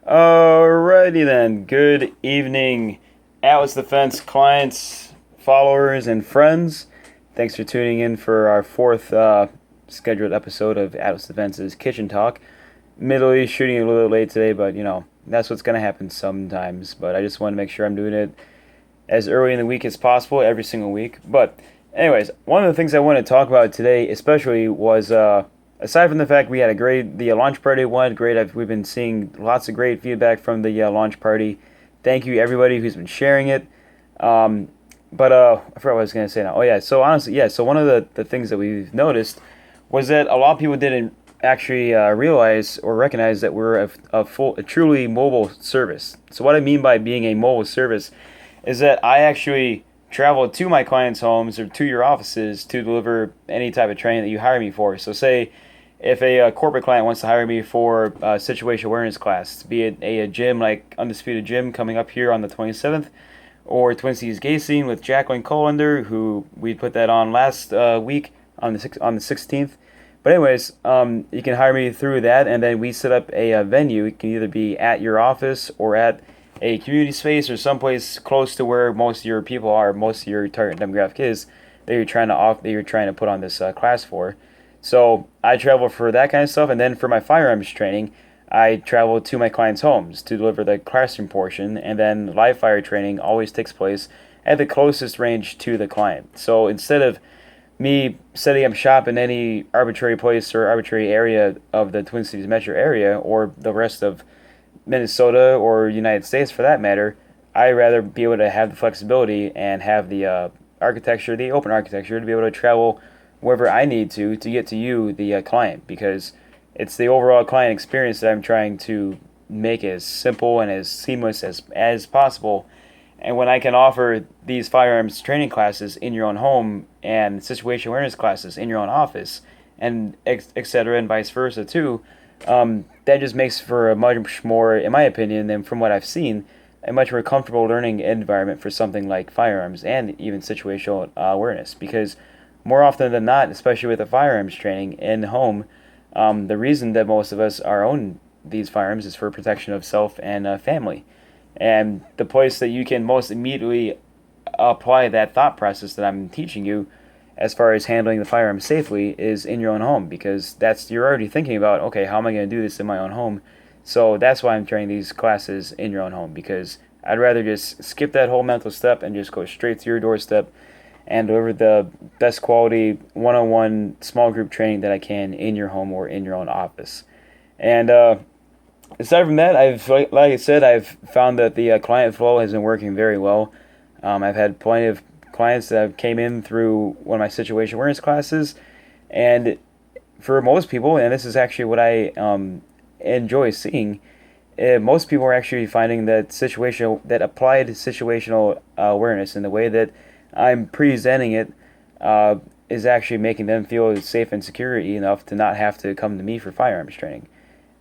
Alrighty then. Good evening, Atlas Defense clients, followers, and friends. Thanks for tuning in for our fourth scheduled episode of Atlas Defense's Kitchen Talk. Admittedly, shooting a little late today, but that's what's gonna happen sometimes. But I just want to make sure I'm doing it as early in the week as possible, every single week. But anyways, one of the things I want to talk about today, especially, was aside from the fact we had the launch party went great. We've been seeing lots of great feedback from the launch party. Thank you everybody who's been sharing it. Um, but I forgot what I was gonna say now. Oh yeah, so honestly, yeah. So one of the things that we've noticed was that a lot of people didn't actually realize or recognize that we're a truly mobile service. So what I mean by being a mobile service is that I actually travel to my clients' homes or to your offices to deliver any type of training that you hire me for. So, say if a corporate client wants to hire me for a situation awareness class, be it a gym like Undisputed Gym coming up here on the 27th, or Twin Cities Gay Scene with Jacqueline Colander, who we put that on last week on the 16th. But anyways, you can hire me through that, and then we set up a venue. It can either be at your office or at a community space or someplace close to where most of your people are, most of your target demographic is that you're trying to put on this class for. So I travel for that kind of stuff, and then for my firearms training, I travel to my clients' homes to deliver the classroom portion, and then live fire training always takes place at the closest range to the client. So instead of me setting up shop in any arbitrary place or arbitrary area of the Twin Cities metro area or the rest of Minnesota or United States for that matter, I rather be able to have the flexibility and have the architecture, the open architecture, to be able to travel wherever I need to get to you, the client, because it's the overall client experience that I'm trying to make as simple and as seamless as possible. And when I can offer these firearms training classes in your own home and situation awareness classes in your own office, and etc., and vice versa too, that just makes for a much more, in my opinion, and from what I've seen, a much more comfortable learning environment for something like firearms and even situational awareness. Because more often than not, especially with the firearms training in home, the reason that most of us are own these firearms is for protection of self and family. And the place that you can most immediately apply that thought process that I'm teaching you as far as handling the firearm safely is in your own home, because that's you're already thinking about, okay, how am I going to do this in my own home? So that's why I'm training these classes in your own home, because I'd rather just skip that whole mental step and just go straight to your doorstep and deliver the best quality one-on-one small group training that I can in your home or in your own office. And aside from that, like I said, I've found that the client flow has been working very well. I've had plenty of clients that have came in through one of my situation awareness classes, and for most people, and this is actually what I enjoy seeing, most people are actually finding that applied situational awareness in the way that I'm presenting it is actually making them feel safe and secure enough to not have to come to me for firearms training.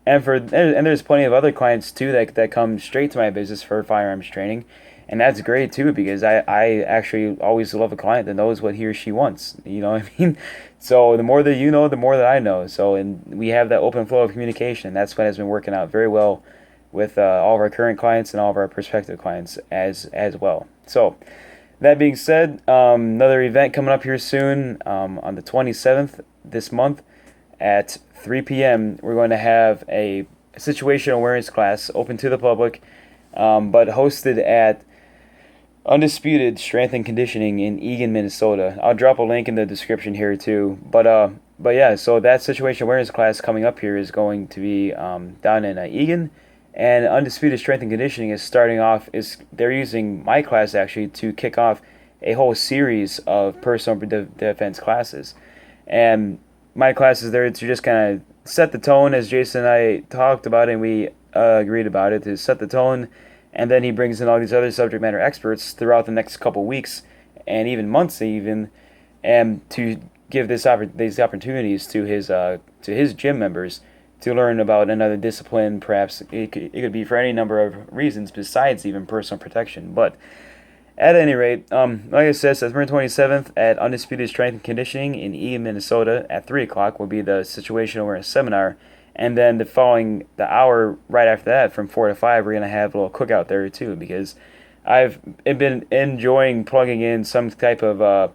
And there's plenty of other clients too that come straight to my business for firearms training, and that's great too, because I actually always love a client that knows what he or she wants. You know what I mean? So the more that you know, the more that I know. So, and we have that open flow of communication. That's what has been working out very well with all of our current clients and all of our prospective clients as well. So that being said, another event coming up here soon, on the 27th this month at 3 p.m. We're going to have a situational awareness class open to the public, but hosted at Undisputed Strength and Conditioning in Eagan, Minnesota. I'll drop a link in the description here too. But yeah, so that situational awareness class coming up here is going to be down in Eagan, and Undisputed Strength and Conditioning is starting off. They're using my class actually to kick off a whole series of personal defense classes, and my class is there to just kind of set the tone, as Jason and I talked about, and we agreed about it, to set the tone, and then he brings in all these other subject matter experts throughout the next couple weeks and even months even, and to give these opportunities to his gym members to learn about another discipline. Perhaps it could be for any number of reasons besides even personal protection. But at any rate, like I said, September 27th at Undisputed Strength and Conditioning in Eagan, Minnesota at 3 o'clock will be the Situational Awareness Seminar. And then the hour right after that, from 4 to 5, we're gonna have a little cookout there too, because I've been enjoying plugging in some type of a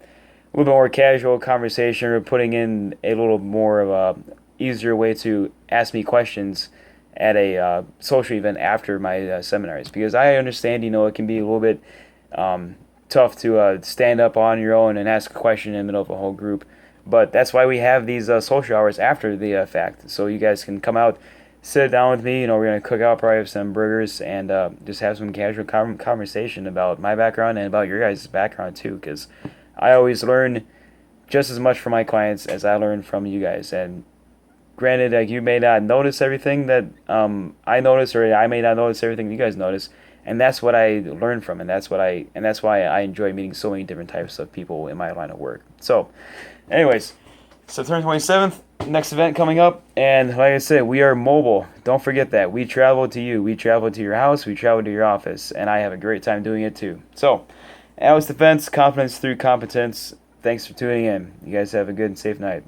little bit more casual conversation, or putting in a little more of a easier way to ask me questions at a social event after my seminars, because I understand, it can be a little bit tough to stand up on your own and ask a question in the middle of a whole group. But that's why we have these social hours after the fact, so you guys can come out, sit down with me. We're gonna cook out, probably have some burgers, and just have some casual conversation about my background and about your guys' background too, because I always learn just as much from my clients as I learn from you guys. And granted, like, you may not notice everything that I notice, or I may not notice everything you guys notice, and that's what I learn from, and that's why I enjoy meeting so many different types of people in my line of work. So, anyways, September 27th, next event coming up, and like I said, we are mobile. Don't forget that. We travel to you. We travel to your house. We travel to your office, and I have a great time doing it too. So, Atlas Defense, confidence through competence. Thanks for tuning in. You guys have a good and safe night.